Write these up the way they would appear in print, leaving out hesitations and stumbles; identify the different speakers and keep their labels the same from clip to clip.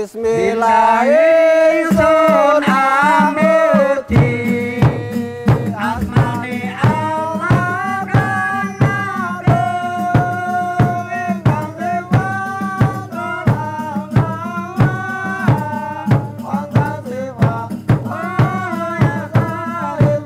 Speaker 1: Bismillahirrahmanirrahim. Asmane Allah kang agung ingkang dewa wonten dewa waya karim.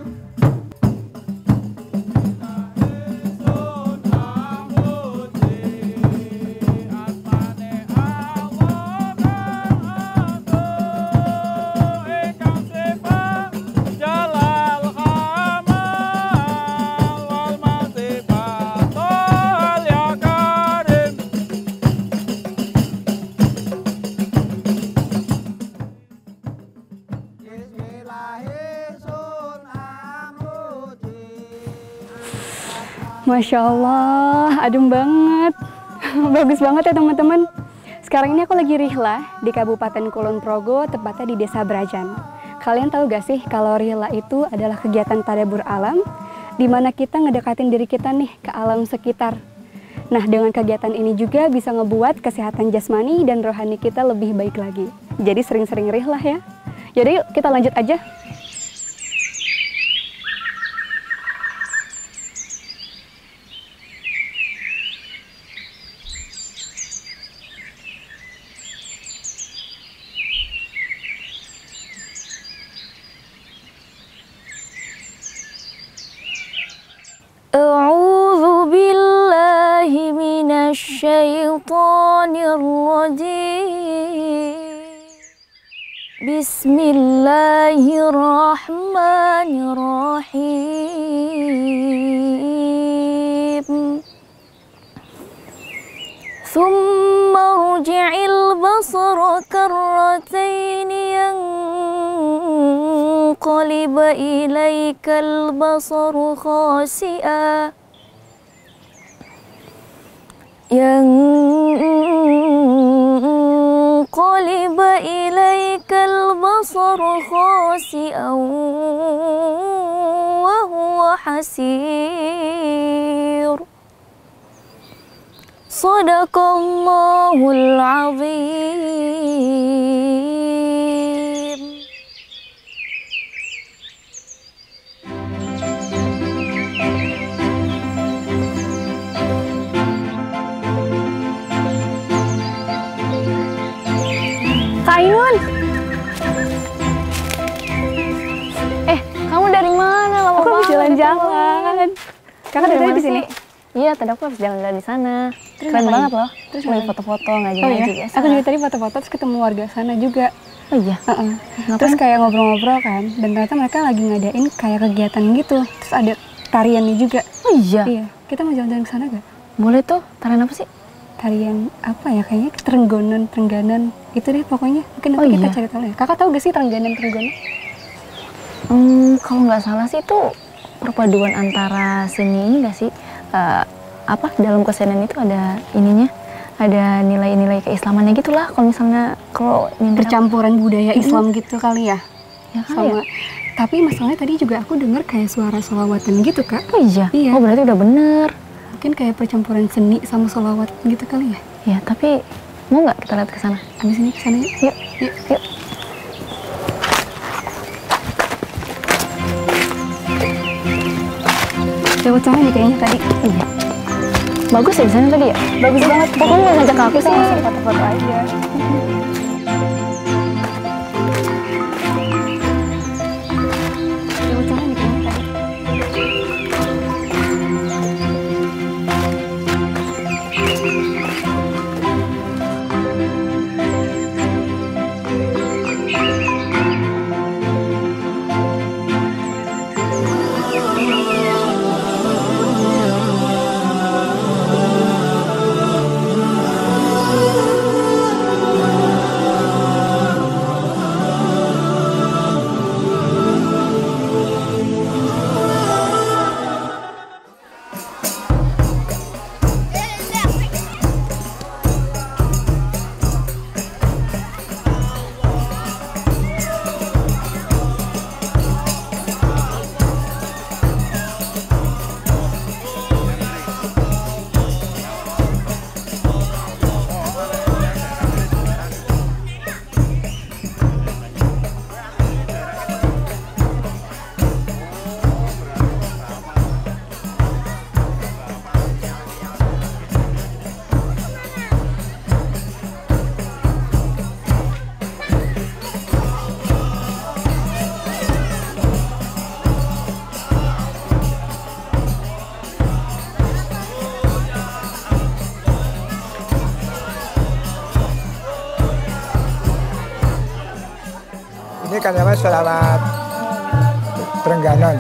Speaker 2: Masya Allah, adem banget. Bagus banget ya teman-teman. Sekarang ini aku lagi rihlah di Kabupaten Kulon Progo, tepatnya di Desa Brajan. Kalian tahu gak sih kalau rihlah itu adalah kegiatan tadabbur alam, di mana kita ngedekatin diri kita nih ke alam sekitar. Nah, dengan kegiatan ini juga bisa ngebuat kesehatan jasmani dan rohani kita lebih baik lagi. Jadi sering-sering rihlah ya. Jadi yuk kita lanjut aja.
Speaker 3: A'udzu billahi minasy syaithanir rajim. Bismillahirrahmanirrahim. Tsumma rji'il basara karratain yanqalib ilaikal basaru khasi'a ينقلب إليك البصر خاسئا وهو حسير صدق الله العظيم.
Speaker 2: Kak Ainun.
Speaker 3: Kamu dari mana? Lama
Speaker 2: Aku habis
Speaker 3: banget
Speaker 2: jalan-jalan. Kakak dari tadi di sini?
Speaker 3: Iya, tadi aku habis jalan-jalan di sana.
Speaker 2: Terus
Speaker 3: Keren
Speaker 2: ngapain?
Speaker 3: banget loh.
Speaker 2: Terus
Speaker 3: Lagi
Speaker 2: ngapain?
Speaker 3: foto-foto,
Speaker 2: Oh
Speaker 3: ngaji-ngaji
Speaker 2: iya,
Speaker 3: biasa.
Speaker 2: aku juga tadi foto-foto terus ketemu warga sana juga.
Speaker 3: Oh iya.
Speaker 2: Terus kayak ngobrol-ngobrol kan, dan ternyata mereka lagi ngadain kayak kegiatan gitu. Terus ada tariannya juga.
Speaker 3: Oh iya.
Speaker 2: Iya, kita mau jalan-jalan ke sana gak?
Speaker 3: Boleh tuh. Tarian apa sih?
Speaker 2: Tarian apa ya, kayaknya Trengganan itu deh pokoknya. Mungkin nanti
Speaker 3: Oh
Speaker 2: kita
Speaker 3: iya.
Speaker 2: cari tahu ya. Kakak tahu gak sih Trengganan?
Speaker 3: Kalau nggak salah sih itu perpaduan antara seni ini nggak sih? Dalam kesenian itu ada ininya, ada nilai-nilai keislamannya gitulah. Kalau misalnya
Speaker 2: Percampuran budaya Islam gitu kali ya.
Speaker 3: ya kali ya.
Speaker 2: Sama. Tapi masalahnya tadi juga aku dengar kayak suara sholawatan gitu Kak.
Speaker 3: Oh iya.
Speaker 2: Iya.
Speaker 3: Oh berarti udah bener.
Speaker 2: Mungkin kayak percampuran seni sama sholawat gitu kali ya.
Speaker 3: Ya tapi mau nggak kita lihat ke sana?
Speaker 2: Abis ini kesana yuk.
Speaker 3: Yuk. Yuk.
Speaker 2: Lewat sana nih kayaknya tadi.
Speaker 3: Iya. Bagus ya di sana tadi ya?
Speaker 2: Bagus banget.
Speaker 3: Kok kamu nggak ngajak aku sih?
Speaker 2: Langsung foto-foto aja. Lewat sana nih kayaknya tadi.
Speaker 1: Ini kan namanya selawat Trengganon.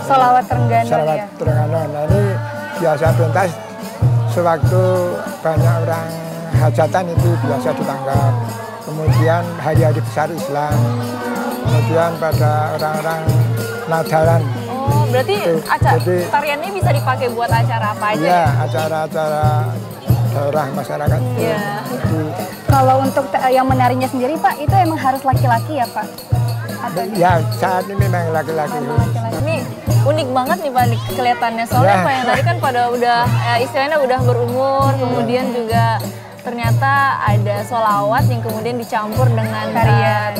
Speaker 2: Sholawat Trengganon
Speaker 1: Selawat
Speaker 2: ya.
Speaker 1: Trengganon. Nah, ini biasa pentas sewaktu banyak orang hajatan itu biasa ditangkap. Kemudian hari-hari besar Islam. Kemudian pada orang-orang nadaran.
Speaker 3: Oh, berarti
Speaker 1: Jadi,
Speaker 3: tariannya bisa dipakai buat acara apa aja
Speaker 1: ya,
Speaker 3: ya?
Speaker 1: acara-acara daerah masyarakat.
Speaker 3: Iya.
Speaker 1: Jadi,
Speaker 2: Kalau untuk yang menarinya sendiri Pak, itu emang harus laki-laki ya Pak? Atau
Speaker 1: ya saat ini memang laki-laki.
Speaker 3: Ini unik banget nih Pak kelihatannya. Soalnya
Speaker 1: Ya.
Speaker 3: Pak yang tadi kan pada udah istilahnya udah berumur, kemudian juga ternyata ada sholawat yang kemudian dicampur dengan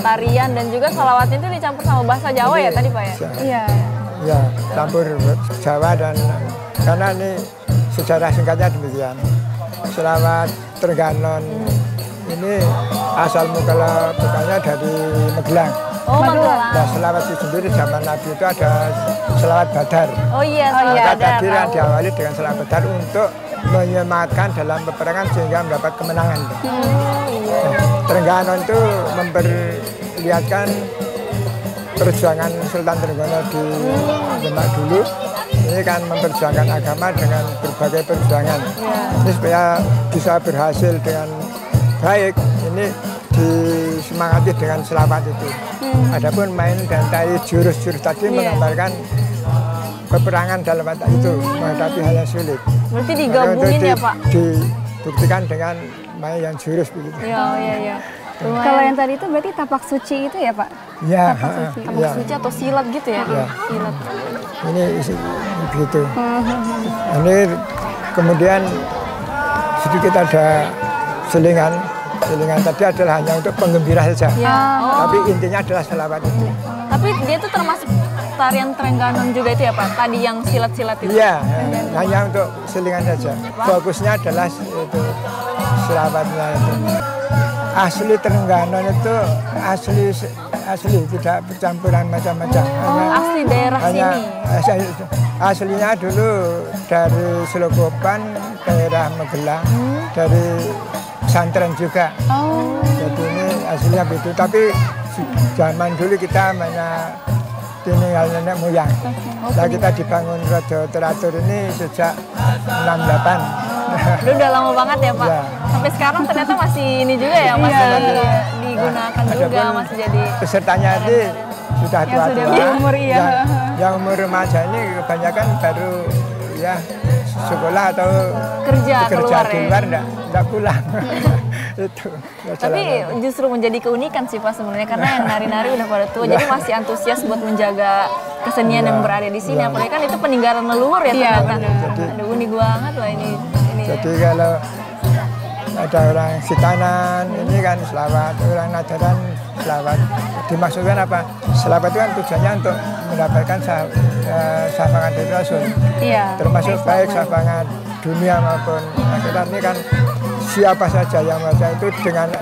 Speaker 3: tarian dan juga sholawatnya itu dicampur sama bahasa Jawa ya tadi Pak ya?
Speaker 2: Iya.
Speaker 1: Ya, campur Jawa dan karena ini sejarah singkatnya demikian. Selawat Trengganon ini asal bukannya dari Magelang.
Speaker 3: Oh, Magelang.
Speaker 1: Nah, selawat itu sendiri zaman Nabi itu ada selawat Badar.
Speaker 3: Oh iya,
Speaker 1: Maka
Speaker 3: ada.
Speaker 1: tadi yang diawali dengan selawat Badar untuk menyematkan dalam peperangan sehingga mendapat kemenangan. Trengganon itu memperlihatkan perjuangan Sultan Trenggono di Demak dulu. Ini kan memperjuangkan agama dengan berbagai perjuangan. Ini supaya bisa berhasil dengan baik, ini disemangati dengan selawat itu. Adapun main dan tari jurus-jurus tadi menggambarkan peperangan dalam mata itu, menghadapi hal yang sulit.
Speaker 3: Berarti digabungin ya Pak?
Speaker 1: Dibuktikan dengan main yang jurus begitu.
Speaker 3: Iya.
Speaker 2: Kalau yang tadi itu berarti tapak suci itu ya Pak?
Speaker 1: Ya,
Speaker 3: Tapak suci atau silat gitu ya?
Speaker 1: Ya.
Speaker 3: Silat.
Speaker 1: ini begitu. Ini kemudian sedikit ada selingan. Selingan tadi adalah hanya untuk penggembira saja.
Speaker 3: Ya.
Speaker 1: Tapi intinya adalah selawat itu.
Speaker 3: Tapi dia tuh termasuk tarian Trengganon juga itu ya Pak? Tadi yang silat-silat itu?
Speaker 1: Iya, hanya untuk selingan saja. Fokusnya adalah itu selawatnya itu. Asli Trengganon itu asli tidak bercampuran macam-macam.
Speaker 3: Asli daerah sini?
Speaker 1: Aslinya dulu dari Selogopan, daerah Magelang, dari pesantren juga. Jadi ini aslinya begitu. Tapi zaman dulu kita banyak tinggal nenek moyang. Nah, kita dibangun Raja Teratur ini sejak 68.
Speaker 3: Udah lama banget ya Pak?
Speaker 1: Ya.
Speaker 3: Sampai sekarang ternyata masih ini juga ya? Masih digunakan juga, masih jadi...
Speaker 1: Pesertanya ini sudah
Speaker 2: Yang
Speaker 1: tua-tua.
Speaker 2: sudah berumur, iya.
Speaker 1: Yang umur remaja ini kebanyakan baru ya sekolah atau
Speaker 3: Kerja keluar
Speaker 1: di
Speaker 3: ya?
Speaker 1: luar enggak pulang. Itu.
Speaker 3: Tapi justru menjadi keunikan sih Pak sebenarnya, karena yang nari-nari udah pada tua, jadi masih antusias buat menjaga kesenian yang berada di sini. Apalagi kan itu peninggalan leluhur ya ternyata. Aduh, unik banget lah ini.
Speaker 1: Jadi kalau ada orang Sitanan, ini kan selawat, orang Nadaran selawat. Dimaksudkan apa? Selawat itu kan tujuannya untuk mendapatkan syafaat dari Rasul.
Speaker 2: Iya.
Speaker 1: Termasuk baik syafaat dunia maupun akhirat. Ini kan siapa saja yang baca itu dengan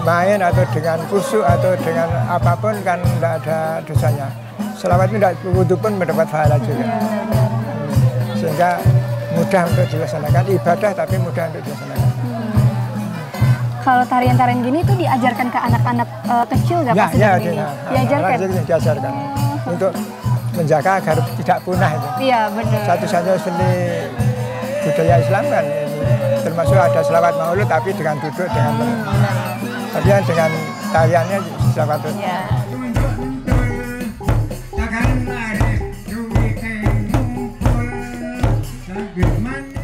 Speaker 1: main atau dengan kusuk atau dengan apapun kan tidak ada dosanya. Selawat itu tidak wudhu pun mendapat pahala juga. Sehingga mudah untuk dilaksanakan, ibadah tapi mudah untuk dilaksanakan.
Speaker 2: Kalau tarian-tarian gini tuh diajarkan ke anak-anak kecil nggak Pak? Diajarkan?
Speaker 1: Diajarkan. Untuk menjaga agar tidak punah itu.
Speaker 2: Iya benar.
Speaker 1: Satu-satunya seni budaya Islam kan ini. Termasuk ada selawat maulud tapi dengan duduk, dengan tapi yang dengan tariannya selawat itu.
Speaker 3: Ya.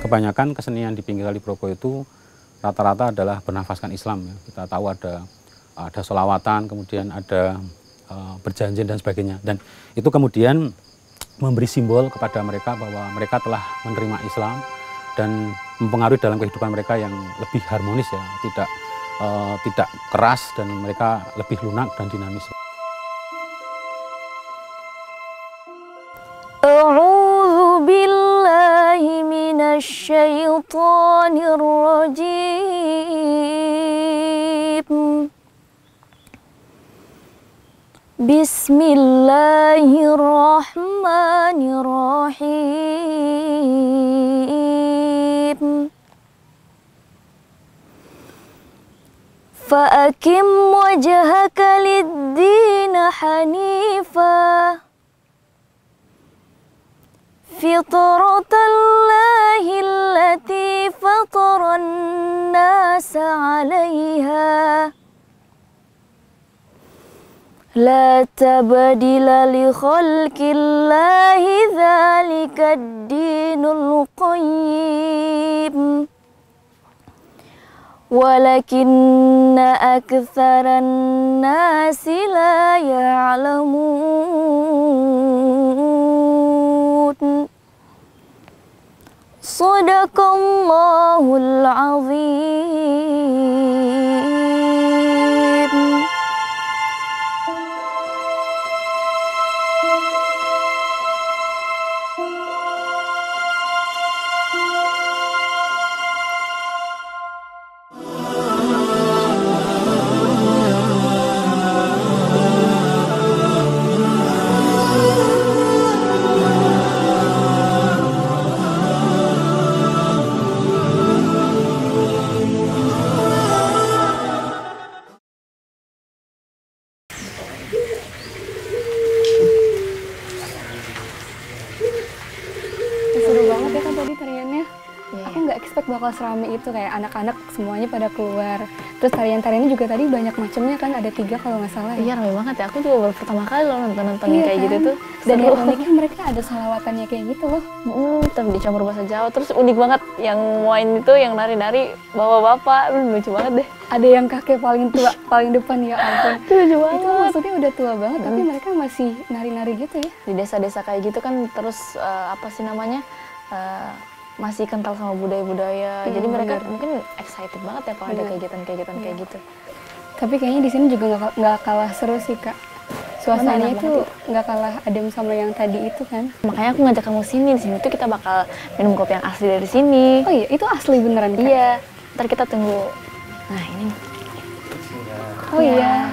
Speaker 4: Kebanyakan kesenian di pinggir Kali Progo itu rata-rata adalah bernafaskan Islam. Ya. Kita tahu ada sholawatan, kemudian ada berjanji dan sebagainya. Dan itu kemudian memberi simbol kepada mereka bahwa mereka telah menerima Islam dan mempengaruhi dalam kehidupan mereka yang lebih harmonis ya, tidak keras dan mereka lebih lunak dan dinamis.
Speaker 3: A'udzu billahi minasy syaithanir rajim. Bismillahirrahmanirrahim.
Speaker 5: فأقم وجهك للدين حنيفا فطرة الله التي فطر الناس عليها لا تبدل لخلق الله ذلك الدين القيم ولكن أكثر الناس لا يعلمون صدق الله العظيم.
Speaker 2: Seru banget ya kan tadi tariannya. Aku nggak expect bakal seramai itu, kayak anak-anak semuanya pada keluar. Terus tarian-tariannya juga tadi banyak macamnya kan, ada 3 kalau nggak salah.
Speaker 5: Iya, ramai banget ya. Aku juga baru pertama kali loh nonton
Speaker 2: Iya
Speaker 5: kayak
Speaker 2: kan?
Speaker 5: gitu tuh.
Speaker 2: Dan
Speaker 5: Seru.
Speaker 2: yang uniknya mereka ada selawatannya kayak gitu loh.
Speaker 5: Tapi dicampur bahasa Jawa. Terus unik banget yang main itu, yang nari-nari bapak-bapak. Lucu banget deh.
Speaker 2: Ada yang kakek paling tua, paling depan, ya ampun.
Speaker 5: Lucu banget.
Speaker 2: Itu maksudnya udah tua banget, tapi mereka masih nari-nari gitu ya.
Speaker 5: Di desa-desa kayak gitu kan terus apa sih namanya, masih kental sama budaya-budaya. Jadi mereka mungkin excited banget ya kalau ada kegiatan-kegiatan kayak gitu.
Speaker 2: Tapi kayaknya di sini juga nggak kalah seru sih Kak. Suasananya
Speaker 5: enak
Speaker 2: itu nggak kalah adem sama yang tadi itu kan.
Speaker 5: Makanya aku ngajak kamu sini. Di sini tuh kita bakal minum kopi yang asli dari sini.
Speaker 2: Oh iya, itu asli beneran Kak?
Speaker 5: Iya. Ntar kita tunggu. Nah ini nih.
Speaker 2: Oh iya.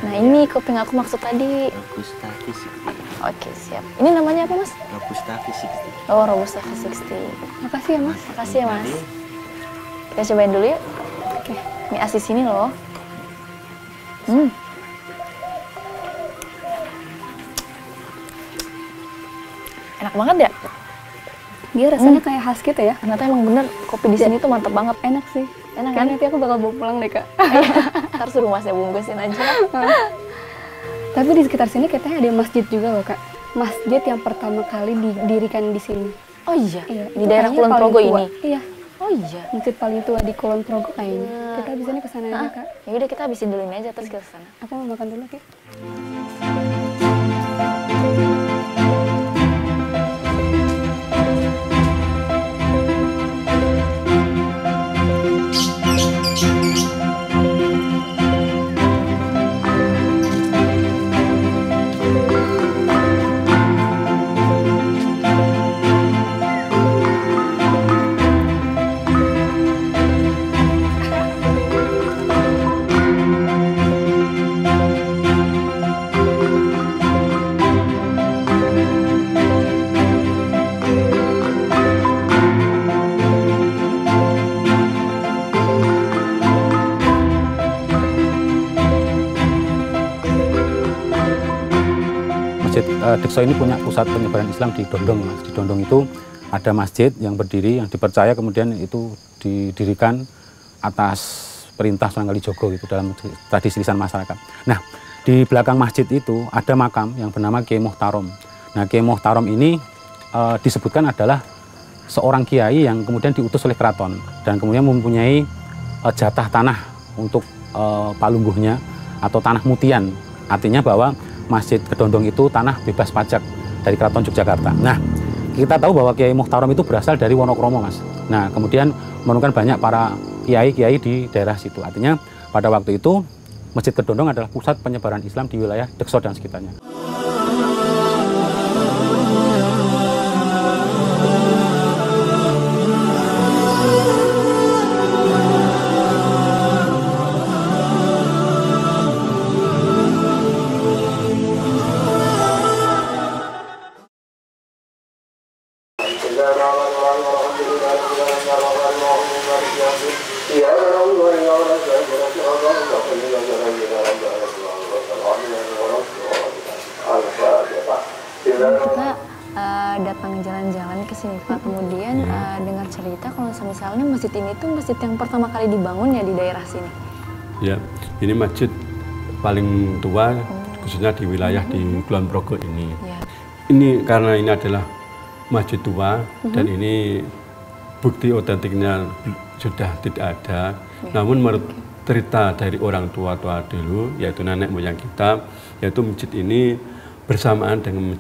Speaker 5: Nah ini kopi yang aku maksud tadi.
Speaker 6: Robusta V60.
Speaker 5: Oke siap. Ini namanya apa Mas?
Speaker 6: Robusta V60.
Speaker 5: Oh Robusta V60.
Speaker 2: Makasih ya Mas.
Speaker 5: Makasih ya Mas. Kita cobain dulu yuk.
Speaker 2: Oke.
Speaker 5: Ini asli sini loh. Enak banget ya.
Speaker 2: Dia rasanya kayak khas gitu ya.
Speaker 5: Ternyata emang bener kopi di sini tuh mantap banget.
Speaker 2: Enak sih.
Speaker 5: Enak
Speaker 2: Kan
Speaker 5: kan?
Speaker 2: nanti aku bakal bawa pulang deh Kak.
Speaker 5: Ntar suruh Masnya bungkusin aja.
Speaker 2: Tapi di sekitar sini katanya ada masjid juga loh Kak. Masjid yang pertama kali didirikan di sini.
Speaker 5: Oh iya?
Speaker 2: Iya,
Speaker 5: Di
Speaker 2: itu
Speaker 5: daerah
Speaker 2: kayaknya
Speaker 5: Kulon
Speaker 2: paling
Speaker 5: Progo
Speaker 2: tua.
Speaker 5: ini?
Speaker 2: Iya.
Speaker 5: Oh iya?
Speaker 2: Masjid paling tua di Kulon Progo kayaknya. Kita bisa nih kesana aja Kak.
Speaker 5: Ya udah kita habisin dulu ini aja terus ke sana.
Speaker 2: Aku mau makan dulu Kak.
Speaker 4: Masjid Dekso ini punya pusat penyebaran Islam di Dondong, Mas. Di Dondong itu ada masjid yang berdiri, yang dipercaya kemudian itu didirikan atas perintah Sunan Kalijogo gitu dalam tradisi lisan masyarakat. Nah, di belakang masjid itu ada makam yang bernama Kiai Muhtarom. Nah, Kiai Muhtarom ini disebutkan adalah seorang kiai yang kemudian diutus oleh keraton dan kemudian mempunyai jatah tanah untuk palungguhnya atau tanah mutian. Artinya bahwa Masjid Kedondong itu tanah bebas pajak dari Keraton Yogyakarta. Nah, kita tahu bahwa Kiai Muhtarom itu berasal dari Wonokromo, Mas. Nah, kemudian menurunkan banyak para kiai-kiai di daerah situ. Artinya pada waktu itu Masjid Kedondong adalah pusat penyebaran Islam di wilayah Dekso dan sekitarnya.
Speaker 5: Kita datang jalan-jalan ke sini Pak, kemudian dengar cerita kalau misalnya masjid ini tuh masjid yang pertama kali dibangun ya di daerah sini.
Speaker 7: Ya, ini masjid paling tua khususnya di wilayah di Kulon Progo ini.
Speaker 5: Ya.
Speaker 7: Ini karena ini adalah masjid tua dan ini bukti otentiknya sudah tidak ada. Namun menurut cerita dari orang tua-tua dulu, yaitu nenek moyang kita, yaitu masjid ini bersamaan dengan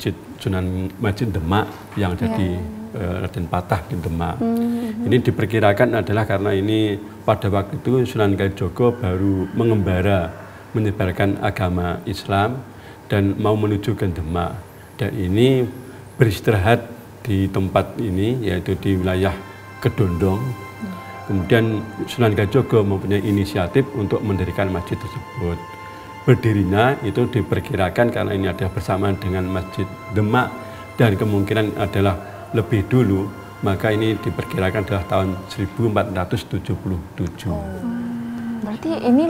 Speaker 7: Masjid Demak yang ada di Raden Patah di Demak. Ini diperkirakan adalah karena ini pada waktu itu Sunan Kalijogo baru mengembara menyebarkan agama Islam dan mau menuju ke Demak. Dan ini beristirahat di tempat ini yaitu di wilayah Kedondong. Kemudian Sunan Kalijogo mempunyai inisiatif untuk mendirikan masjid tersebut. Berdirinya itu diperkirakan karena ini ada bersamaan dengan Masjid Demak dan kemungkinan adalah lebih dulu, maka ini diperkirakan adalah tahun 1477.
Speaker 5: Berarti ini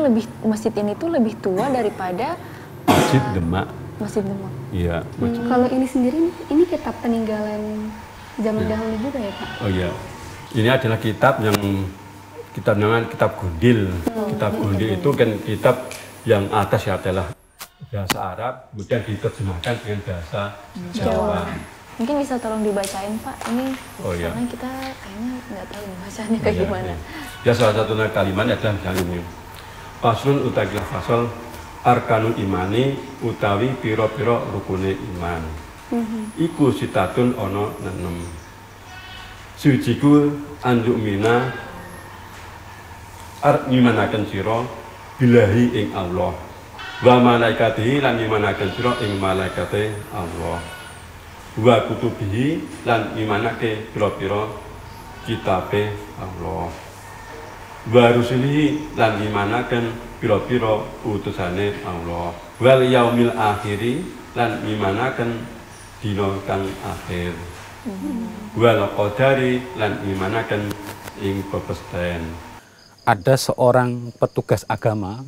Speaker 5: masjid ini tuh lebih tua daripada
Speaker 7: Masjid Demak.
Speaker 5: Masjid Demak.
Speaker 7: Iya.
Speaker 2: Kalau ini sendiri, ini kitab peninggalan zaman dahulu juga ya Pak?
Speaker 7: Oh iya. Ini adalah kitab yang kita namanya kitab Gundil. Kitab Gundil itu kan kitab yang atas ya adalah bahasa Arab, kemudian diterjemahkan dengan bahasa Jawa.
Speaker 5: Mungkin bisa tolong dibacain Pak, ini karena kita kayaknya nggak tahu bacanya kayak gimana.
Speaker 7: Ya salah satu kalimat adalah misalnya ini. Faslun utawi fasal arkanul imani utawi piro-piro rukune iman. Iku sitatun ono 6. Suciku anjuk mina ngimanaken sira bilahi ing Allah wa malaikatihi lan ngimanaken sira ing malaikate Allah wa kutubihi lan ngimanake pira-pira kitabe Allah wa rusulihi lan ngimanaken pira-pira utusane Allah wal yaumil akhiri lan ngimanaken dina kang akhir wal qadari lan ngimanaken ing pepesthen.
Speaker 4: Ada seorang petugas agama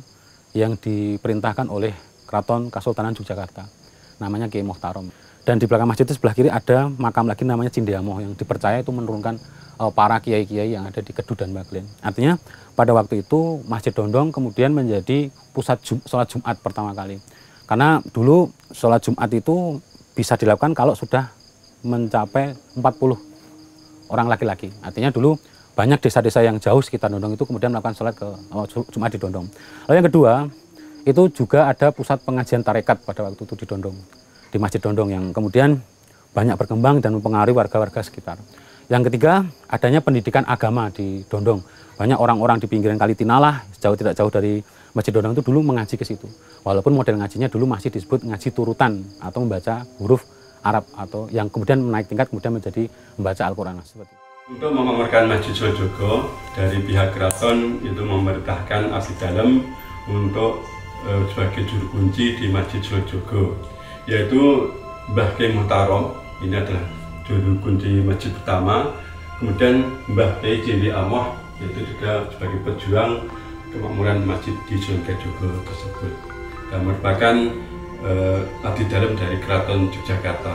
Speaker 4: yang diperintahkan oleh Keraton Kasultanan Yogyakarta, namanya Kiai Muhtarom. Dan di belakang masjid itu sebelah kiri ada makam lagi namanya Cindeamoh yang dipercaya itu menurunkan para kiai-kiai yang ada di Kedu dan Baglen. Artinya pada waktu itu Masjid Dondong kemudian menjadi pusat sholat Jumat pertama kali. Karena dulu sholat Jumat itu bisa dilakukan kalau sudah mencapai 40 orang laki-laki. Artinya dulu banyak desa-desa yang jauh sekitar Dondong itu kemudian melakukan sholat ke Jumat di Dondong. Lalu yang kedua, itu juga ada pusat pengajian tarekat pada waktu itu di Dondong, di Masjid Dondong yang kemudian banyak berkembang dan mempengaruhi warga-warga sekitar. Yang ketiga, adanya pendidikan agama di Dondong. Banyak orang-orang di pinggiran Kali Tinalah, tidak jauh dari Masjid Dondong itu dulu mengaji ke situ. Walaupun model ngajinya dulu masih disebut ngaji turutan atau membaca huruf Arab atau yang kemudian menaik tingkat kemudian menjadi membaca Al-Quran seperti itu.
Speaker 7: Untuk memengaruhi Masjid Solojogo, dari pihak keraton itu memerintahkan abdi dalam untuk sebagai juru kunci di Masjid Solojogo, yaitu Mbah Kiai Muhtarom, ini adalah juru kunci masjid pertama, kemudian Mbah Kiai Cindeamoh, yaitu juga sebagai pejuang kemakmuran masjid di Solojogo tersebut, dan merupakan abdi dalam dari Keraton Yogyakarta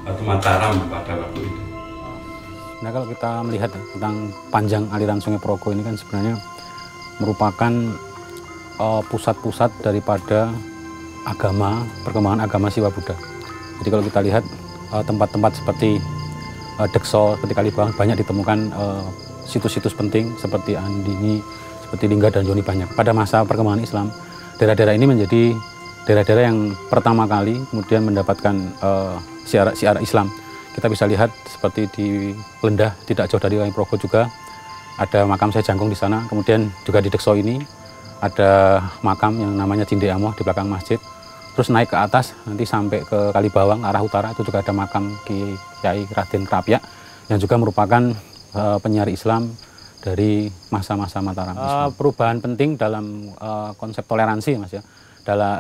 Speaker 7: atau Mataram pada waktu itu.
Speaker 4: Nah kalau kita melihat tentang panjang aliran Sungai Progo ini kan sebenarnya merupakan pusat-pusat daripada agama, perkembangan agama Siwa Buddha. Jadi kalau kita lihat tempat-tempat seperti Dekso, seperti Kalibawang banyak ditemukan situs-situs penting seperti Andini, seperti Lingga dan Joni banyak. Pada masa perkembangan Islam, daerah-daerah ini menjadi daerah-daerah yang pertama kali kemudian mendapatkan syiar Islam. Kita bisa lihat seperti di Lendah, tidak jauh dari Progo juga, ada makam Syekh Jangkung di sana. Kemudian juga di Dekso ini ada makam yang namanya Cindeamoh di belakang masjid. Terus naik ke atas, nanti sampai ke Kalibawang, arah utara, itu juga ada makam Kiai Raden Krapyak, yang juga merupakan penyiar Islam dari masa-masa Mataram. Perubahan penting dalam konsep toleransi, Mas ya,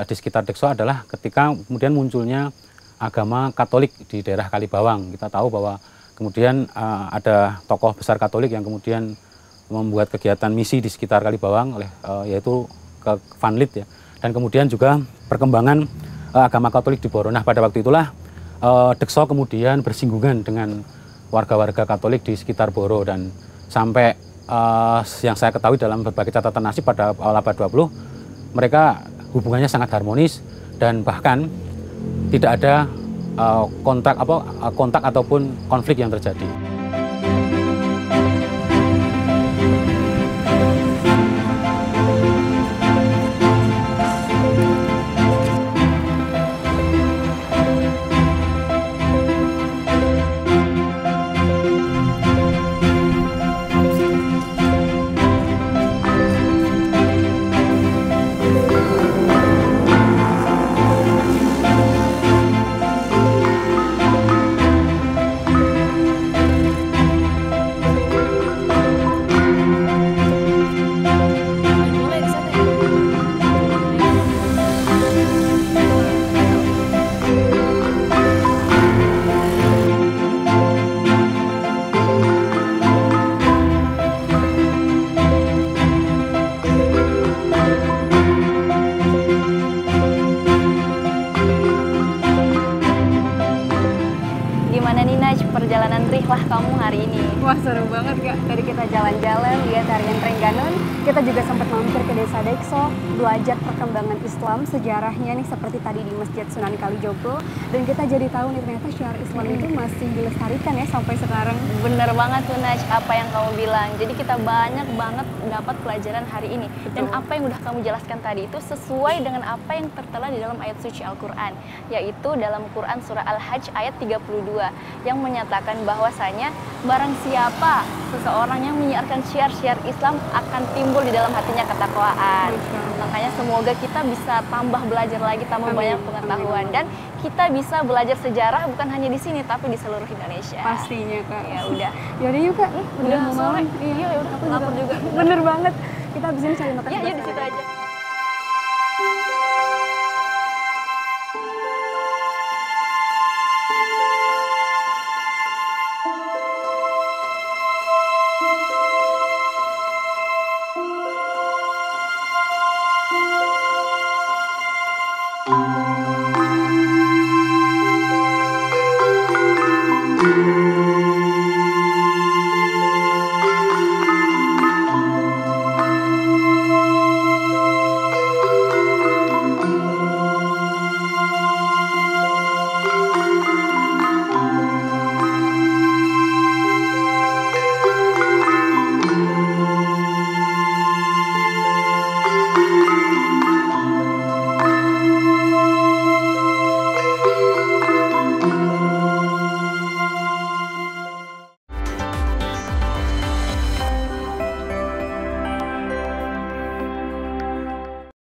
Speaker 4: di sekitar Dekso adalah ketika kemudian munculnya agama Katolik di daerah Kalibawang. Kita tahu bahwa kemudian ada tokoh besar Katolik yang kemudian membuat kegiatan misi di sekitar Kalibawang yaitu ke Vanlit ya. Dan kemudian juga perkembangan agama Katolik di Boro. Nah, pada waktu itulah Dekso kemudian bersinggungan dengan warga-warga Katolik di sekitar Boro, dan sampai yang saya ketahui dalam berbagai catatan nasib pada awal abad 20 mereka hubungannya sangat harmonis dan bahkan tidak ada kontak ataupun konflik yang terjadi.
Speaker 5: perjalanan rihlah kamu hari ini?
Speaker 2: Wah, seru banget Kak. Tadi kita jalan-jalan, lihat tarian Trengganon. Kita juga sempat mampir ke Desa Dekso, belajar perkembangan Islam, sejarahnya nih seperti tadi di Masjid Sunan Kalijogo. Dan kita jadi tahu nih ternyata syiar Islam itu masih dilestarikan ya sampai sekarang.
Speaker 5: Bener banget tuh Naj, apa yang kamu bilang. Jadi kita banyak banget dapat pelajaran hari ini.
Speaker 2: Betul.
Speaker 5: Dan apa yang udah kamu jelaskan tadi itu sesuai dengan apa yang tertera di dalam ayat suci Al-Quran. Yaitu dalam Quran surah Al-Hajj ayat 32 yang menyatakan bahwasanya barang siapa seseorang yang menyiarkan syiar-syiar Islam akan timbul di dalam hatinya ketakwaan. Makanya semoga kita bisa tambah belajar lagi, tambah banyak pengetahuan, dan kita bisa belajar sejarah bukan hanya di sini tapi di seluruh Indonesia.
Speaker 2: Pastinya Kak.
Speaker 5: Ya udah.
Speaker 2: Yaudah yuk Kak, udah mau
Speaker 5: sore.
Speaker 2: malam.
Speaker 5: Iya, udah
Speaker 2: aku
Speaker 5: lapar juga.
Speaker 2: Bener banget. Kita abis ini cari makan.
Speaker 5: Ya, di situ aja.